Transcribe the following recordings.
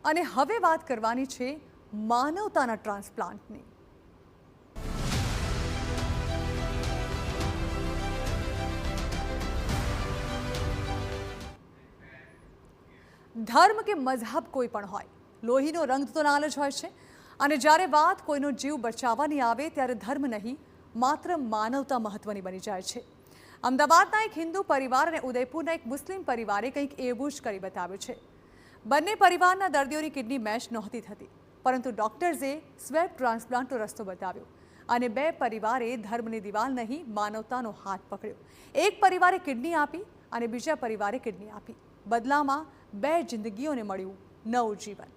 અને હવે વાત કરવાની છે માનવતાના ટ્રાન્સપ્લાન્ટની। ધર્મ કે મઝહબ કોઈ પણ હોય, લોહીનો રંગ તો લાલ જ હોય છે અને જ્યારે વાત કોઈનો જીવ બચાવવાની આવે ત્યારે ધર્મ નહીં, માત્ર માનવતા મહત્વની બની જાય છે। અમદાવાદના એક હિન્દુ પરિવાર અને ઉદયપુરના એક મુસ્લિમ પરિવારે કંઈક એવું જ કરી બતાવ્યું છે। બંને પરિવારના દર્દીઓની કિડની મેચ નહોતી થતી, પરંતુ ડોક્ટર્સે સ્વેબ ટ્રાન્સપ્લાન્ટનો રસ્તો બતાવ્યો અને બે પરિવારે ધર્મની દિવાલ નહીં, માનવતાનો હાથ પકડ્યો। એક પરિવારે કિડની આપી અને બીજા પરિવારે કિડની આપી। બદલામાં બે જિંદગીઓને મળ્યું નવું જીવન।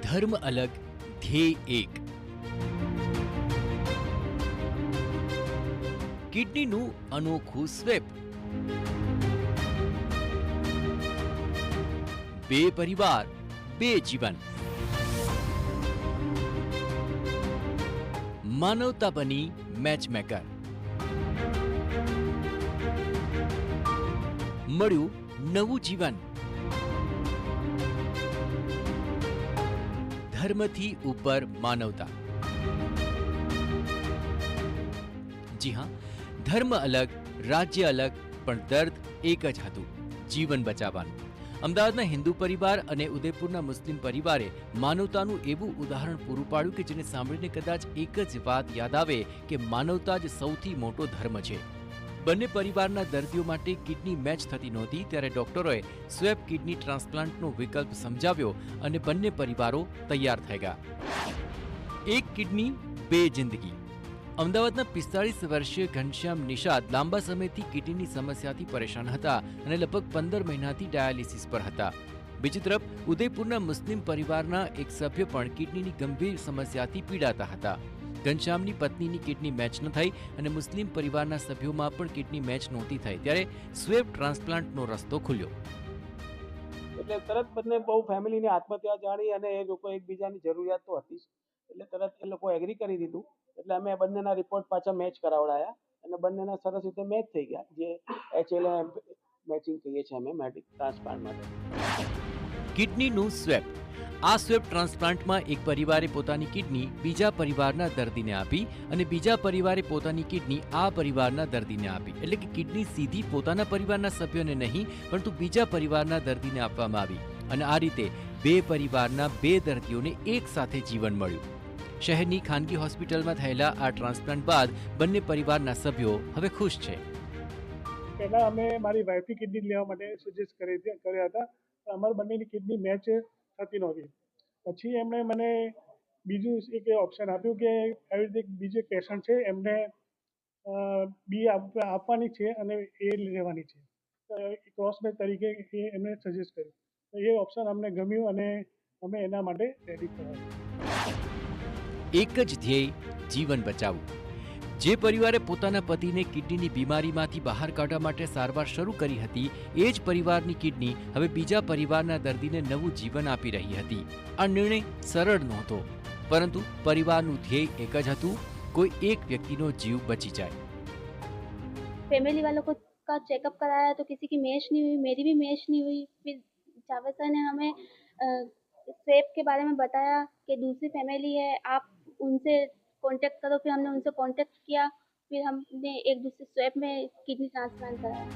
धर्म अलग, ध्येय एक। કિડનીનું અનોખું સ્વેપ। બે પરિવાર, બે જીવન। માનવતા બની મેચમેકર। મળ્યું નવું જીવન। ધર્મથી ઉપર માનવતા। જી હા, ધર્મ અલગ, રાજ્ય અલગ, પણ દર્દ એક જ હતું, જીવન બચાવવાનું। અમદાવાદના હિન્દુ પરિવાર અને ઉદયપુરના મુસ્લિમ પરિવારે માનવતાનું એવું ઉદાહરણ પૂરું પાડ્યું કે જેને સાંભળીને કદાચ એક જ વાત યાદ આવે કે માનવતા જ સૌથી મોટો ધર્મ છે। બંને પરિવારના દર્દીઓ માટે કિડની મેચ થતી નહોતી ત્યારે ડોક્ટરોએ સ્વેબ કિડની ટ્રાન્સપ્લાન્ટનો વિકલ્પ સમજાવ્યો અને બંને પરિવારો તૈયાર થઈ ગયા। એક કિડની, બે જિંદગી। અમદાવાદના 45 વર્ષીય ઘનશ્યામ નિષાદ લાંબા સમયથી કિડનીની સમસ્યાથી પરેશાન હતા અને લગભગ 15 મહિનાથી ડાયાલિસિસ પર હતા। બીજી તરફ ઉદયપુરના મુસ્લિમ પરિવારના એક સભ્ય પણ કિડનીની ગંભીર સમસ્યાથી પીડાતા હતા। ઘનશ્યામની પત્નીની કિડની મેચ ન થઈ અને મુસ્લિમ પરિવારના સભ્યોમાં પણ કિડની મેચ નહોતી થઈ ત્યારે સ્વેબ ટ્રાન્સપ્લાન્ટનો રસ્તો ખુલ્યો। એટલે તરત બંને બહુ ફેમિલીની આત્મહત્યા જાણી અને એ લોકો એકબીજાની જરૂરિયાત તો હતી એટલે તરત એ લોકો એગ્રી કરી દીધું। એટલે અમે બંનેના રિપોર્ટ પાછા મેચ કરાવડાયા અને બંનેના સરસ રીતે મેચ થઈ ગયા, જે HLA મેચિંગ કહીએ છીએ અમે મેડિક ટ્રાન્સપ્લાન્ટ માટે। કિડનીનું સ્વેબ। આ સ્વેબ ટ્રાન્સપ્લાન્ટમાં એક પરિવારે પોતાની કિડની બીજા પરિવારના દર્દીને આપી અને બીજા પરિવારે પોતાની કિડની આ પરિવારના દર્દીને આપી। એટલે કે કિડની સીધી પોતાના પરિવારના સભ્યોને નહીં પરંતુ બીજા પરિવારના દર્દીને આપવામાં આવી અને આ રીતે બે પરિવારના બે દર્દીઓને એક સાથે જીવન મળ્યું। શહેરની ખાનગી હોસ્પિટલમાં થયેલા આ ટ્રાન્સપ્લાન્ટ બાદ બંને પરિવારના સભ્યો હવે ખુશ છે। પહેલા અમે મારી વાઈફની કિડની લેવા માટે સજેસ્ટ કર્યા હતા, અમારી બંનેની કિડની મેચ થતી નહોતી। પછી એમણે મને બીજું એક ઓપ્શન આપ્યું કે આવી રીતે બીજું એક પેશન્ટ છે, એમને બી આપવાની છે અને એ લેવાની છે, ક્રોસમેચ તરીકે એ એમણે સજેસ્ટ કર્યું। તો એ ઓપ્શન અમને ગમ્યું અને અમે એના માટે રેડી થયા। એક જ ધ્યેય, જીવન બચાવવું। જે પરિવારે પોતાના પતિને કિડનીની બીમારીમાંથી બહાર કાઢવા માટે સારવાર શરૂ કરી હતી એ જ પરિવારની કિડની હવે બીજા પરિવારના દર્દીને નવું જીવન આપી રહી હતી। આ નિર્ણય સરળ નહોતો, પરંતુ પરિવારનું ધ્યેય એક જ હતું, કોઈ એક વ્યક્તિનો જીવ બચી જાય। फैमिली वालों को का चेकअप कराया तो किसी की मैच नहीं हुई, मेरी भी मैच नहीं हुई। फिर जावेद सर ने हमें स्वेब के बारे में बताया कि दूसरी फैमिली है, आप उनसे कांटेक्ट करो। फिर हमने उनसे कांटेक्ट किया, फिर हमने एक दूसरे स्वेब में किडनी ट्रांसप्लांट कराया।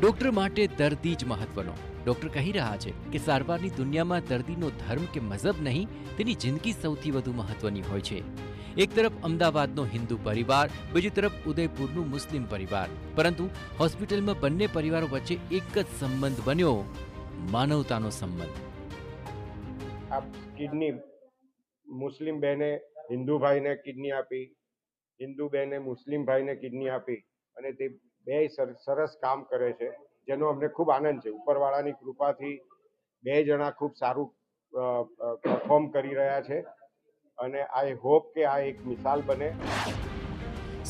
ડોક્ટર માટે દર્દી જ મહત્વનો। ડોક્ટર કહી રહ્યા છે કે સારવારની દુનિયામાં દર્દીનો ધર્મ કે મઝહબ નહીં, તેની જિંદગી સૌથી વધુ મહત્વની હોય છે। એક તરફ અમદાવાદનો હિન્દુ પરિવાર, બીજી તરફ ઉદયપુરનું મુસ્લિમ પરિવાર, પરંતુ હોસ્પિટલમાં બંને પરિવારો વચ્ચે એક જ સંબંધ બન્યો, માનવતાનો સંબંધ। આ કિડની મુસ્લિમ બહેને હિન્દુ ભાઈને કિડની આપી, હિન્દુ બહેને મુસ્લિમ ભાઈને કિડની આપી અને તે બે સરસ કામ કરે છે, જેનો અમને ખૂબ આનંદ છે। ઉપરવાળાની કૃપાથી બે જણા ખૂબ સારું પરફોર્મ કરી રહ્યા છે અને આઈ હોપ કે આ એક મિસાલ બને।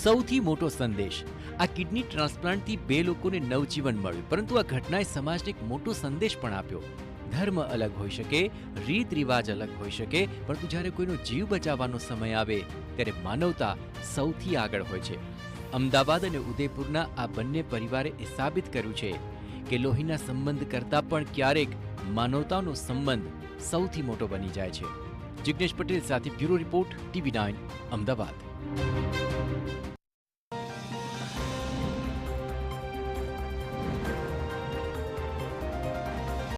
સૌથી મોટો સંદેશ, આ કિડની ટ્રાન્સપ્લાન્ટથી બે લોકોને નવજીવન મળ્યું, પરંતુ આ ઘટનાએ સમાજને એક મોટો સંદેશ પણ આપ્યો। ધર્મ અલગ હોઈ શકે, રીત રિવાજ અલગ હોઈ શકે, પરંતુ જ્યારે કોઈનો જીવ બચાવવાનો સમય આવે ત્યારે માનવતા સૌથી આગળ હોય છે. અમદાવાદ અને ઉદયપુરના આ બંને પરિવારે એ સાબિત કર્યું છે કે લોહીના સંબંધ કરતાં પણ ક્યારેક માનવતાનો સંબંધ સૌથી મોટો બની જાય છે. જિગ્નેશ પટેલ સાથે બ્યુરો રિપોર્ટ, TV9 અમદાવાદ.